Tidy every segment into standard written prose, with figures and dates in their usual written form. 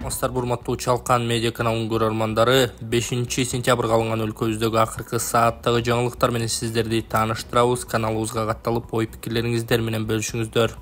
Астар бурматтуу Чалкан медиа каналынын көрөрмандары 5-сентябрга алынган өлкөбүздөгү акыркы сааттагы жаңылыктар менен сиздерди тааныштырабыз. Каналыбызга катталып, ой-пикирлериңиздер менен бөлүшүңүздөр.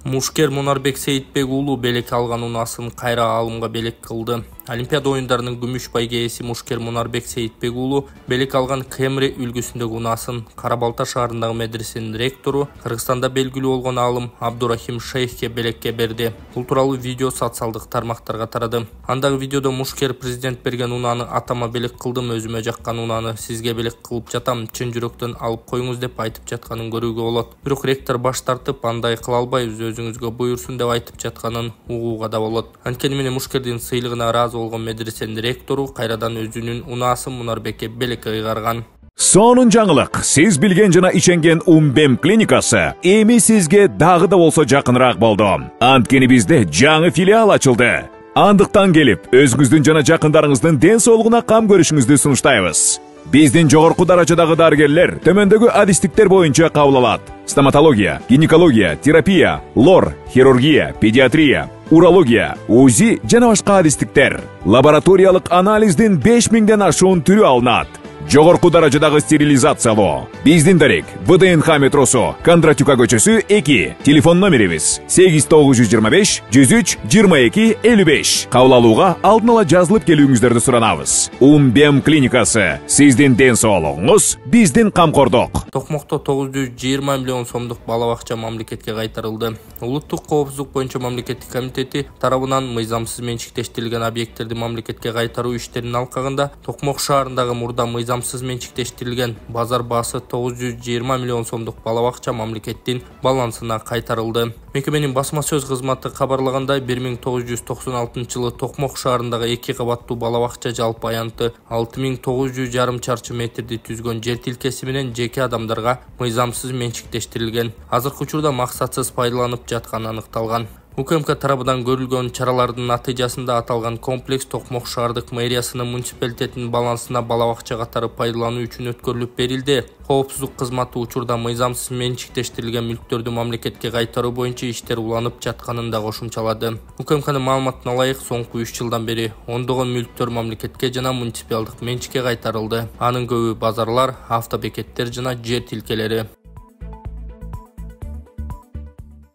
Мушкер Мунарбек Сейитбек уулу белек алган унасын кайра алымга белек кылды. Олимпиада оюндарынын күмүш байге ээси Мушкер Мунарбек Сейитбек уулу белек алган Кемри үлгүсүндөгү унасын Кара-Балта шаарындагы медресенин ректору, Кыргызстанда белгилүү болгон алым Абдурахим Шейхке белекке берди. Бул тууралуу видео социалдык тармактарга тарады. Андагы видеодо Мушкер президент берген унаны атама белек кылдым, өзүмө жаккан унаны сизге белек кылып жатам, чын жүрөктөн алып коюңуз деп айтып жатканын көрүүгө болот. Бирок ректор баш тартып, андай кыла албайбыз, өзүңүзгө буйрсун деп айтып жатканын угууга да болот. Анткени менен Мушкердин сыйлыгына ыраазы болгон медресенин ректору кайрадан өзүнүн унаасын Мунарбекке белекке кыйгарган. Сонун жаңылык, сиз билген жана иченген Умбем клиникасы эми сизге дагы да болсо жакыныраак болду. Анткени бизде жаңы филиал ачылды. Андыктан келип, өзүңүздүн жана жакындарыңыздын ден соолугуна кам көрүшүңүздү сунуштайбыз. Биздин жогорку даражадагы дарыгерлер төмөндөгү адистиктер боюнча кабыл алат: стоматология, гинекология, терапия, лор, хирургия, педиатрия, урология, УЗИ жана башка адистиктер. Лабораториялык анализдин 5000ден ашуун түрү алынат. Жогорку даражадагы стерилизациялоо. Биздин дарек ВДНХ метросу, Кондратюка көчөсү 2. Телефон номерибиз 8925 103 22 55. Кабыл алууга алдын ала жазылып келүүңүздөрдү суранабыз. Умбем клиникасы. Сиздин ден соолугуңуз, биздин камкордук. Токмокто 920 миллион сомдук бала бакча мамлекетке кайтарылды. Улуттук коопсуздук боюнча мамлекеттик комитети тарабынан мыйзамсыз менчиктештирилген объекттерди мамлекетке кайтаруу иштеринин алкагында Токмок шаарындагы мурда мыйзамсыз менчиктештирилген базар баасы 920 миллион сомдук бала бакча мамлекеттин балансына кайтарылды. Мекеменин басма сөз кызматы кабарлагандай, 1996 жылы Токмок шаарындагы 2 кабаттуу бала бакча жалпы аянты 6900 жарым чарчы метрди түзгөн жер тилкеси менен жеке адамдарга мыйзамсыз менчиктештирилген. Азыркы учурда максатсыз пайдаланып жатканы аныкталган. УКМК тарабынан көрүлгөн чаралардын натыйжасында аталган комплекс Токмок шаардык мэриясынын муниципалитетинин балансына бала бакча катары пайдалануу үчүн өткөрүлүп берилди. Коопсуздук кызматы учурда мыйзамсыз менчиктештирилген мүлктөрдү мамлекетке кайтаруу боюнча иштер уланып жатканын да кошумчалады. УКМКнын маалыматына ылайык, соңку 3 жылдан бери ондогон мүлктөр мамлекетке жана муниципалдык менчикке кайтарылды. Анын көбү базарлар, автобекеттер жана жер тилкелери.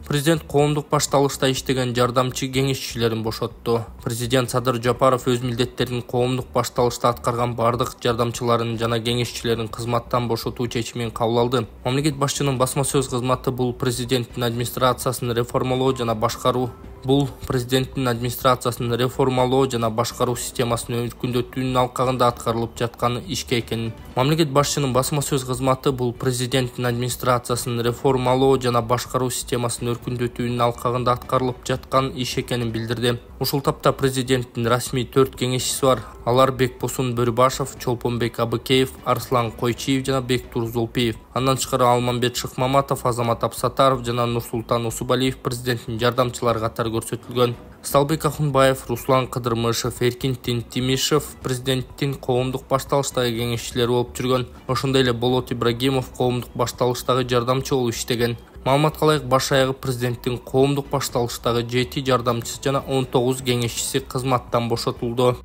Президент коомдук башталышта иштеген жардамчы кеңешчилерин бошотту. Президент Садыр Жапаров өз милдеттерин коомдук башталышта аткарган бардык жардамчыларын жана кеңешчилерин кызматтан бошотуу чечимин кабыл алды. Мамлекет башчынын басма сөз кызматы бул президенттин администрациясын реформалоо жана башкаруу системасын өркүндөтүүнүн алкагында аткарылып жаткан ишке экенин. Мамлекет башчынын басма сөз кызматы бул президенттин администрациясын реформалоо жана башкаруу системасын өркүндөтүүнүн алкагында аткарылып жаткан иш экенин билдирди. Ушул тапта президенттин расмий 4 кеңешчиси бар. Алар Бекбосун Бөрүбашев, Чолпонбек Абыкеев, Арслан Койчиев жана Бектур Зулпиев. Андан тышкары Алмамбет Шыкмаматов, Азамат Апсатаров жана Нурсултан Усубалиев президенттин жардамчылары катары көрсөтүлгөн. Сталбек Ахунбаев, Руслан Кыдырмышев, Эркин Тинтимишев президенттин коомдук башталыштагы кеңешчилери болуп жүргөн. Ошондой эле Болот Ибрагимов коомдук башталыштагы жардамчы болуп иштеген. Маалыматка ылайык, баш аягы президенттин коомдук башталыштагы 7 жардамчысы жана 19 кеңешчиси кызматтан бошотулду.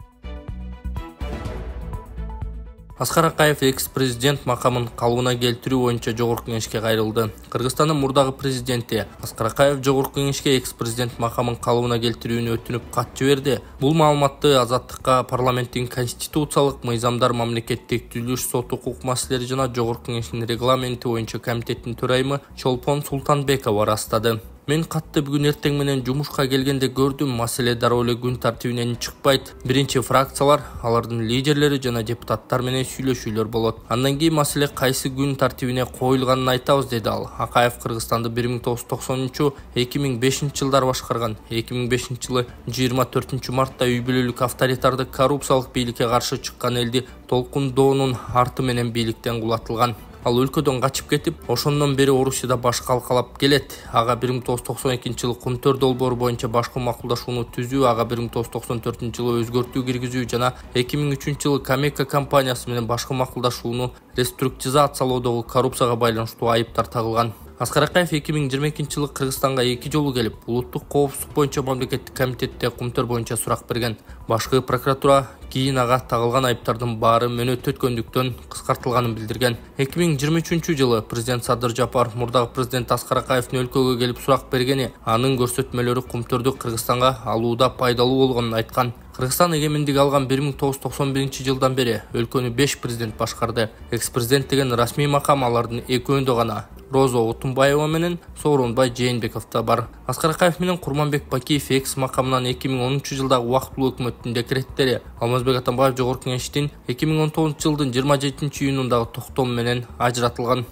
Аскар Акаев экс-президент макамын калыбына келтирүү боюнча жогорку кеңешке кайрылды. Кыргызстандын мурдагы президенти Аскар Акаев жогорку кеңешке экс-президент макамын калыбына келтирүүнү өтүнүп кат жиберди. Бул маалыматты Азаттыкка парламенттин конституциялык мыйзамдар, мамлекеттик түзүлүш, сот укук маселелери жана жогорку кеңештин регламенти боюнча комитеттин төрайымы Чолпон Султанбекова ырастады. Мен катты бүгүн эртең менен жумушка келгенде көрдүм, маселе дароо эле күн тартибинен чыкпайт. Биринчи фракциялар, алардын лидерлери жана депутаттар менен сүйлөшүүлөр болот. Андан кийин маселе кайсы күн тартибине коюлганын айтабыз, деди ал. Акаев Кыргызстанды 1990-2005 жылдары башкарган. 2005 жылы 24 мартта үй бүлөлүк авторитардык коррупциялык бийликке каршы чыккан элди толкундоонун арты менен бийликтен кулатылган. Ал өлкөдөн качып кетип, ошондон бери Орусияда баш калкалап келет. Ага 1992 жылы Кумтөр долбоору боюнча башкы макулдашууну түзүү, ага 1994 жылы өзгөртүү киргизүү жана 2003 жылы Камека компаниясы менен башкы макулдашууну реструктуризациялоодогу коррупцияга байланыштуу айыптар тагылган. Аскар Акаев 2022-жылы Кыргызстанга 2 жолу келип, улуттук коопсуздук боюнча мамлекеттик комитетте кумтөр боюнча сурак берген. Башкы прокуратура кийин ага тагылган айыптардын баары мөөнөт өткөндүктөн кыскартылганын билдирген. 2023-жылы президент Садыр Жапаров мурдагы президент Аскар Акаевдин өлкөгө келип сурак бергени, анын көрсөтмөлөрү кумтөрдү Кыргызстанга алууда пайдалуу болгонун айткан. Кыргызстан эгемендик алган 1991-жылдан бери өлкөнү 5 президент башкарды. Экс-президент деген расмий макам алардын экөөндө гана Роза Отунбаева менен Сооронбай Жээнбековдо бар. Аскар Акаев менен Курманбек Бакиев экс макамынан 2010-жылдагы убактылуу өкмөттүн декреттери, Алмазбек Атамбаев Жогорку Кеңештин 2019-жылдын 27-июнундагы токтому менен ажыратылган.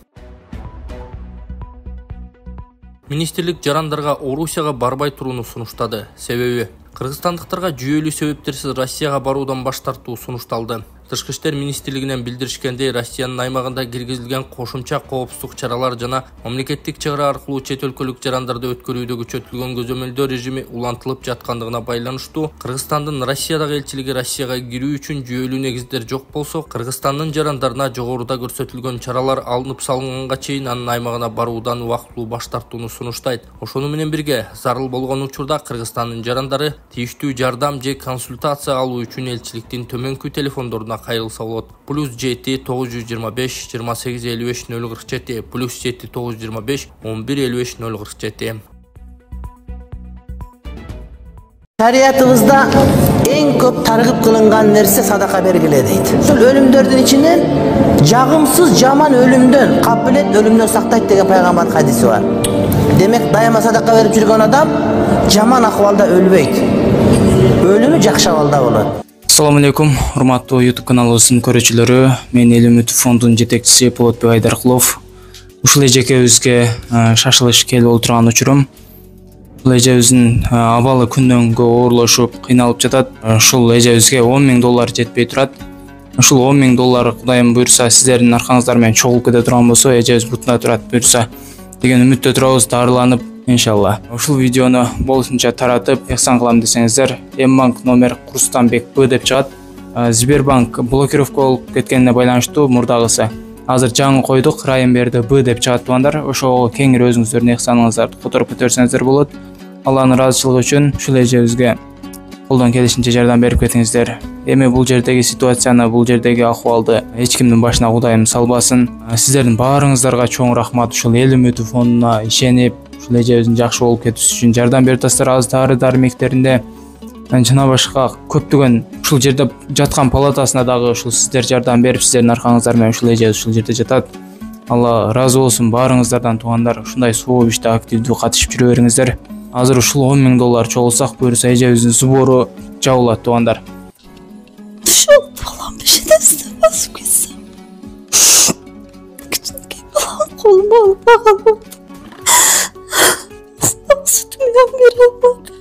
Министрлик жарандарга Орусияга барбай турууну сунуштады. Себеби кыргызстандыктарга жүйөлүү себептерсиз Россияга баруудан баш тартуу сунушталды. Тышкы иштер министрлигинен билдиришкендей, Россиянын аймагында киргизилген кошумча коопсуздук чаралар жана мамлекеттик чек ара аркылуу чет өлкөлүк жарандарды өткөрүүдө күчөтүлгөн көзөмөлдөө режими улантылып жаткандыгына байланыштуу Кыргызстандын Россиядагы элчилиги Россияга кирүү үчүн жүйөлүү негиздер жок болсо, Кыргызстандын жарандарына жогоруда көрсөтүлгөн чаралар алынып салынганга чейин анын аймагына баруудан убактылуу баш тартууну сунуштайт. Ошону менен бирге зарыл болгон учурда Кыргызстандын жарандары тийиштүү жардам же консультация алуу үчүн элчиликтин төмөнкү телефондоруна кайрылса болот. +7 925 28 55 047 +7 925 11 55 047. Şariatımızda en көп targıp kılıngan nerse sadaka bergile deydi. Ошол ölümdördün içinden jagımsız jaman ölümdön, kapilet ölümdön saktayt деген пайгамбар hadisi var. Demek daima sadaka verip жүрген adam jaman ahvalda ölbeyt. Ölümü жакшы абалда болот. Assalamu alaikum, урматтуу YouTube каналыбыздын көрүүчүлөрү. Мен Эл Үмүт фондунун жетекчиси Болотбек Айдаркулов. Ушул эжекебизге шашылыш келип отурган учурум. Бул эжебиздин абалы күндөн-күнгө оорлошуп, кыйналып жатат. Ушул эжебизге $10,000 жетпей турат. Ушул $10,000 Кудайым буйрса сиздердин аркаңыздар менен чогулуп кете турган болсо, эжебиз бутуна турат буйрса деген үмүттө турабыз, дарыланып иншалла. Ушул видеону болушунча таратып, ыхсан кылам десеңиздер, М-банк номер Курстанбек Б деп чыгат. Сбербанк блокировка болуп кеткенине байланыштуу мурдагысы. Азыр жаңы койдук, Райымберди Б деп чыгат туугандар. Ошого кеңири өзүңүздөрдүн ыхсаныңыздарды которуп көтөрсөңүздөр болот. Алланын ыраазычылыгы үчүн ушул эжебизге колдон келишинче жардам берип кетиңиздер. Эми бул жердеги ситуацияны, бул жердеги акыбалды эч кимдин башына Кудайым салбасын. Сиздердин баарыңыздарга чоң рахмат. Ушул Эл Үмүт фондуна ишенип, ушул эжебиздин жакшы болуп кетүүсү үчүн жардам берип атасыздар. Аз дары-дармектеринде жана башка көптөгөн ушул жерде жаткан палатасына дагы ушул сиздер жардам берип, сиздердин аркаңыздар менен ушул эжебиз ушул жерде жатат. Алла ыраазы болсун баарыңыздардан туугандар. Ушундай соо иште активдүү катышып жүрө бериңиздер. Азыр ушул $10,000 чогулсак буюрса эжебиздин субору жабылат туугандар. Ушул балам бешедесте басып кетсем. Кичинекей балам колума алып багалып. Сүтүмдөн бере албады.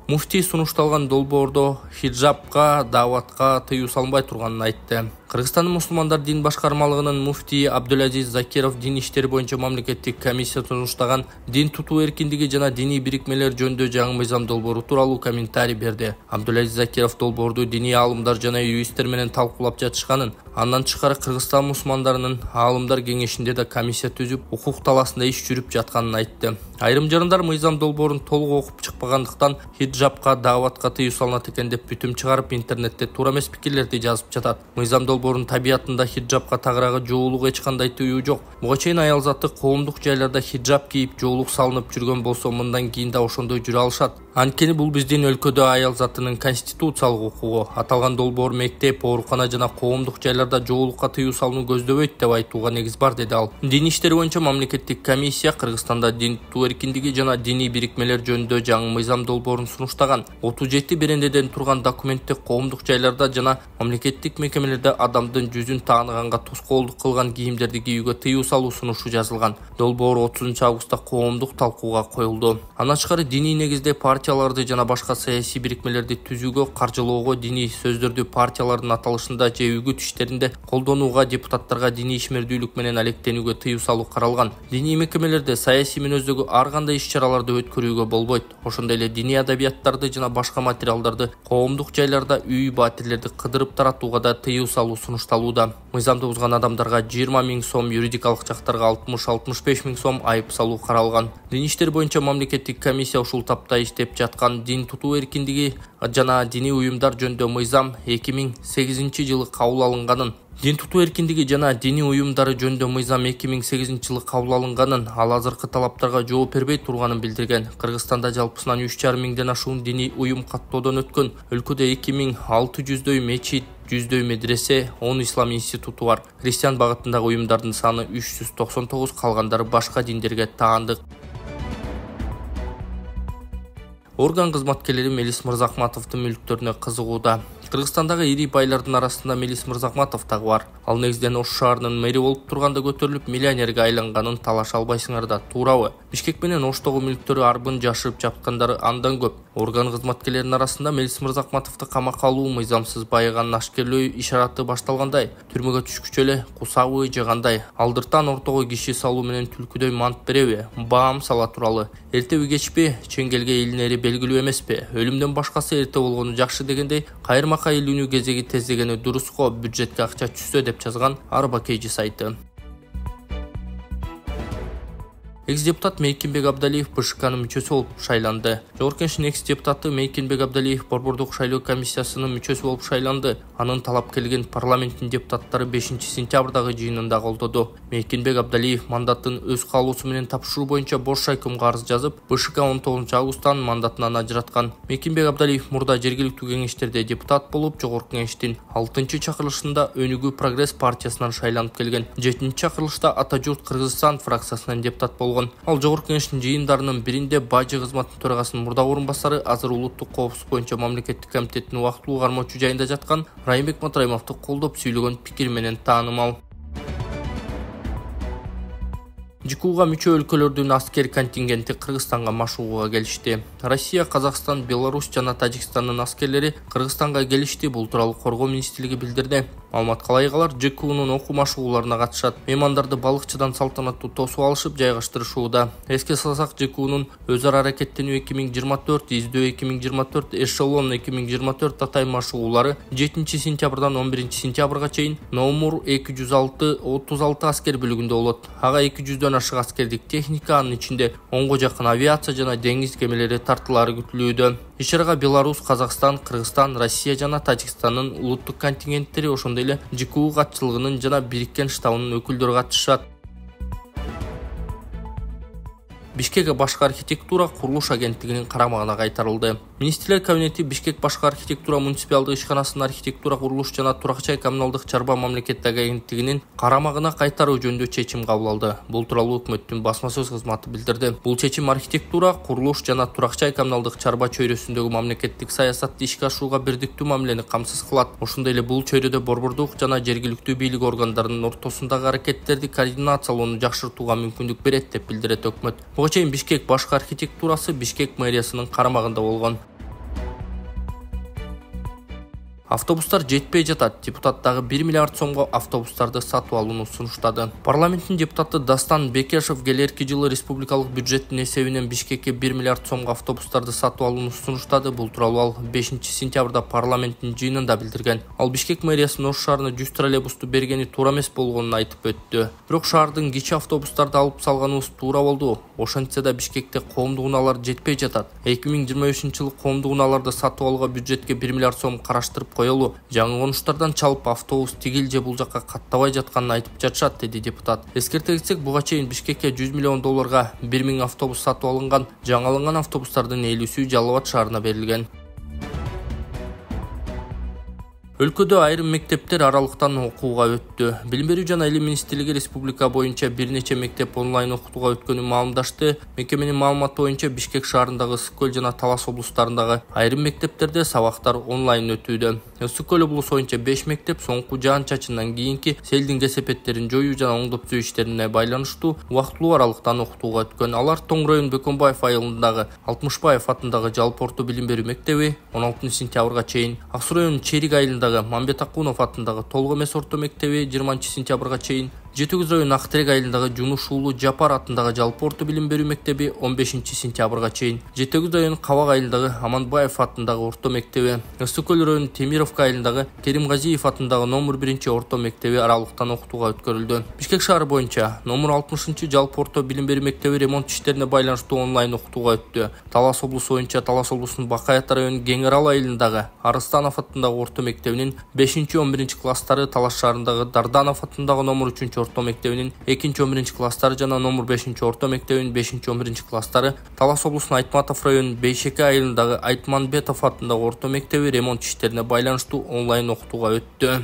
Муфтий сунушталган долбоордо хиджабка, дааватка тыюу салынбай турганын айтты. Кыргызстандын мусулмандар дин башкармалыгынын муфтии Абдулазиз Закиров дин иштери боюнча мамлекеттик комиссия сунуштаган дин тутуу эркиндиги жана диний бирикмелер жөнүндө жаңы мыйзам долбоору тууралуу комментарий берди. Абдулазиз Закиров долбоорду диний аалымдар жана юристтер менен талкуулап жатышканын, андан тышкары Кыргызстан мусулмандарынын аалымдар кеңешинде да комиссия түзүп, укук талаасында иш жүрүп жатканын айтты. Айрым жарандар мыйзам долбоорун толук окуп чыкпагандыктан хиджабка, дааватка тыюу салынат экен деп бүтүм чыгарып интернетте туура эмес пикирлерди жазып жатат. Мыйзам долбоорунун табиятында хиджабка тагыраагы жоолук эч кандай тыюу жок. Буга чейин аял заты коомдук жайларда хиджаб кийип жоолук салынып жүргөн болсо, мындан кийин да ошондой жүрө алышат. Анткени бул биздин өлкөдө аял затынын конституциялык укугу. Аталган долбоор мектеп, оорукана жана коомдук жайларда жоолукка тыюу салууну көздөбөйт деп айтууга негиз бар, деди ал. Дин иштери боюнча мамлекеттик комиссия Кыргызстанда дин тутуу эркиндиги жана диний бирикмелер жөнүндө жаңы мыйзам долбоорун сунуштаган. 37 берендеден турган комментте коомдук жайларда жана мамлекеттик мекемелерде адамдын жүзүн тааныганга тоскоолдук кылган кийимдерди кийүүгө тыюу салуу сунушу жазылган. Долбоор 30 августта коомдук талкууга коюлду. Андан тышкары диний негизде партия партияларды жана башка саясий бирикмелерди түзүүгө, каржылоого, диний сөздөрдү партиялардын аталышында же үгүт иштеринде колдонууга, депутаттарга диний ишмердүүлүк менен алектенүүгө тыюу салуу каралган. Диний мекемелерде саясий мүнөздөгү ар кандай иш-чараларды өткөрүүгө болбойт. Ошондой эле диний адабияттарды жана башка материалдарды коомдук жайларда үй батирлерди кыдырып таратууга да тыюу салуу сунушталууда. Мыйзамды бузган адамдарга 20 000 сом, юридикалык жактарга 60-65 000 сом айып салуу каралган. Дин иштер боюнча мамлекеттик комиссия ушул тапта иштеп жаткан дин тутуу эркиндиги жана диний уюмдар жөнүндө мыйзам 2008 жылы кабыл алынганын, дин тутуу эркиндиги жана диний уюмдары жөнүндө мыйзам 2008 жылы кабыл алынганын, ал азыркы талаптарга жооп бербей турганын билдирген. Кыргызстанда жалпысынан 3,5 миңден ашуун диний уюм каттоодон өткөн. Өлкөдө 2600дөй мечит, 100дөй медресе, 10 ислам институту бар. Христиан багытындагы уюмдардын саны 399, калгандары башка диндерге таандык. Орган кызматкерлери Мелис Мырзахматовдун мүлктөрүнө кызыгууда. Кыргызстандагы ири байлардын арасында Мелис Мырзахматов дагы бар. Ал негизден Ош шаарынын мэри болуп турганда көтөрүлүп, миллионерге айланганын талаша албайсыңар да, туурабы? Бишкек менен Оштогу мүлктөрү арбын жашырып жапкандары андан көп. Орган кызматкерлеринин арасында Мелис Мырзахматовду камакка алуу, мыйзамсыз байыганын ашкерлөө ишараты башталгандай, түрмөгө түшкүчө эле кусабы жагандай, алдыртан ортого киши салуу менен түлкүдөй мант береби, баам сала туралы. Эртеби кечпи, чеңгелге илинери белгилүү эмеспи? Өлүмдөн башкасы эрте болгону жакшы дегендей, кайырмакка илүүнү кезеги тездегени дурус го, бюджетке акча түшсө деп жазган Арбакейжи сайты. Экс-депутат Мейкинбек Абдалиев БШКнын мүчөсү болуп шайланды. Жогорку Кеңештин экс-депутаты Мейкинбек Абдалиев Борбордук шайлоо комиссиясынын мүчөсү болуп шайланды. Анын талап келген парламенттин депутаттары 5 сентябрдагы жыйынында колдоду. Мейкинбек Абдалиев мандатын өз каалоосу менен тапшыруу боюнча бош шайкымга арыз жазып, БШК 19 августтан мандатынан ажыраткан. Мейкинбек Абдалиев мурда жергиликтүү кеңештерде депутат болуп, Жогорку Кеңештин 6-чакырылышында Өнүгүү Прогресс партиясынан шайланып келген. 7-чакырылышта Ата журт Кыргызстан фракциясынан депутат болгон. Ал Жогорку Кеңештин жыйындарынын биринде бажы кызматынын төрагасынын мурдагы орун басары, азыр улуттук коопсуздук боюнча мамлекеттик комитеттин убактылуу кармоочу жайында жаткан Райымбек Матраимовду колдоп сүйлөгөн пикир менен таанымал. ЖКУга мүчө өлкөлөрдүн аскер контингенти Кыргызстанга машыгууга келишти. Россия, Казакстан, Беларусь жана Тажикстандын аскерлери Кыргызстанга келишти. Бул тууралуу Коргоо министрлиги билдирди. Маалыматка ылайык, ЖКУнун окуу машыгууларына катышат. Меймандарды балыкчыдан салтанаттуу тосуп алышып, жайгаштырышууда. Эске салсак, ЖКУнун өз ара аракеттенүү 2024, издөө 2024, эшелон 2024 татай машыгуулары 7 сентябрдан 11 сентябрга чейин Номур 206-36 аскер бөлүгүндө болот. Ага 200дөн ашык аскердик техника, анын ичинде 10го жакын авиация жана деңиз кемелери тартылары күтүлүүдө. Иш-чарага Беларусь, Казакстан, Кыргызстан, Россия жана Тажикстандын улуттук контингенттери, ошондой эле ЖКУ катчылыгынын жана Бириккен Штабынын өкүлдөрү катышат. Бишкек башкы архитектура курулуш агенттигинин карамагына кайтарылды. Министрлер кабинети Бишкек башкы архитектура муниципалдык ишканасынын архитектура курулуш жана турак-жай коммуналдык чарба мамлекеттик агенттигинин карамагына кайтаруу жөнүндө чечим кабыл алды. Бул тууралуу өкмөттүн басма сөз кызматы билдирди. Бул чечим архитектура, курулуш жана турак-жай коммуналдык чарба чөйрөсүндөгү мамлекеттик саясатты ишке ашырууга бирдиктүү мамилени камсыз кылат. Ошондой эле бул чөйрөдө борбордук жана жергиликтүү бийлик органдарынын ортосундагы аракеттерди координациялоону жакшыртууга мүмкүндүк берет деп билдирет өкмөт. Буга чейин Бишкек башкы архитектурасы Бишкек мэриясынын карамагында болгон. Автобустар жетпей жатат. Депутат дагы 1 миллиард сомго автобустарды сатып алууну сунуштады. Парламенттин депутаты Дастан Бекешев келерки жылы республикалык бюджеттин эсебинен Бишкекке 1 миллиард сомго автобустарды сатып алууну сунуштады. Бул тууралуу ал 5 сентябрда парламенттин жыйынында билдирген. Ал Бишкек мэриясынын Ош шаарына 100 троллейбусту бергени туура эмес болгонун айтып өттү. Бирок шаардын кичи автобустарды алып салганыбыз туура болду. Ошентсе да Бишкекте коомдук унаалар жетпей жатат. 2023-жылы коомдук унааларды сатып алууга бюджетке 1 миллиард сом караштырып коелу. Жаңы конуштардан чалып автобус тигил же бул жакка каттабай жатканын айтып жатышат, деди депутат. Эскерте кетсек, буга чейин Бишкекке 100 миллион долларга 1000 автобус сатып алынган. Жаңыланган автобустардын 50-сү Жалал Абад шаарына берилген. Өлкөдө айрым мектептер аралыктан окууга өттү. Билим берүү жана илим министрлиги республика боюнча бир нече мектеп онлайн окутууга өткөнүн маалымдашты. Мекеменин маалыматы боюнча Бишкек шаарындагы Ысык көл жана Талас облустарындагы айрым мектептерде сабактар онлайн өтүүдө. Ысык көл облусу боюнча 5 мектеп соңку жаан-чачындан кийинки селдин кесепеттерин жоюу жана оңдоп түзүү иштерине байланыштуу убактылуу аралыктан окутууга өткөн. Алар Тоң район Бөкөнбаев айылындагы Алтымышбаев атындагы жалпы орто билим берүү мектеби 16 сентябрга чейин, Ак Суу районунун Черик айылындагы Мамбет Акунов атындагы Толук эмес орто мектеби 20 сентябрга чейин, Жети-Күз районунун Актерек айылындагы Жунуш уулу Жапар атындагы жалпы орто билим берүү мектеби 15 сентябрга чейин, Жети-Күз районунун Кабак айылындагы Аманбаев атындагы орто мектеби, Ысык көл районунун Темировка айылындагы Керимгазиев атындагы номер 1 орто мектеби аралыктан окутууга өткөрүлдү. Бишкек шаары боюнча номер 60 жалпы орто билим берүү мектеби ремонт иштерине байланыштуу онлайн окутууга өттү. Талас облусу боюнча Талас облусунун Бакаят районунун Кеңарал айылындагы Арыстанов атындагы орто мектебинин 5-11 класстары, Талас шаарындагы Дарданов атындагы номер 3 орто мектебинин 2-11 класстары жана номер 5 орто мектебинин 5-11 класстары, Талас облусунун Айтматов районунун Бейшеке айылындагы Айтманбетов атындагы орто мектеби ремонт иштерине байланыштуу онлайн окутууга өттү.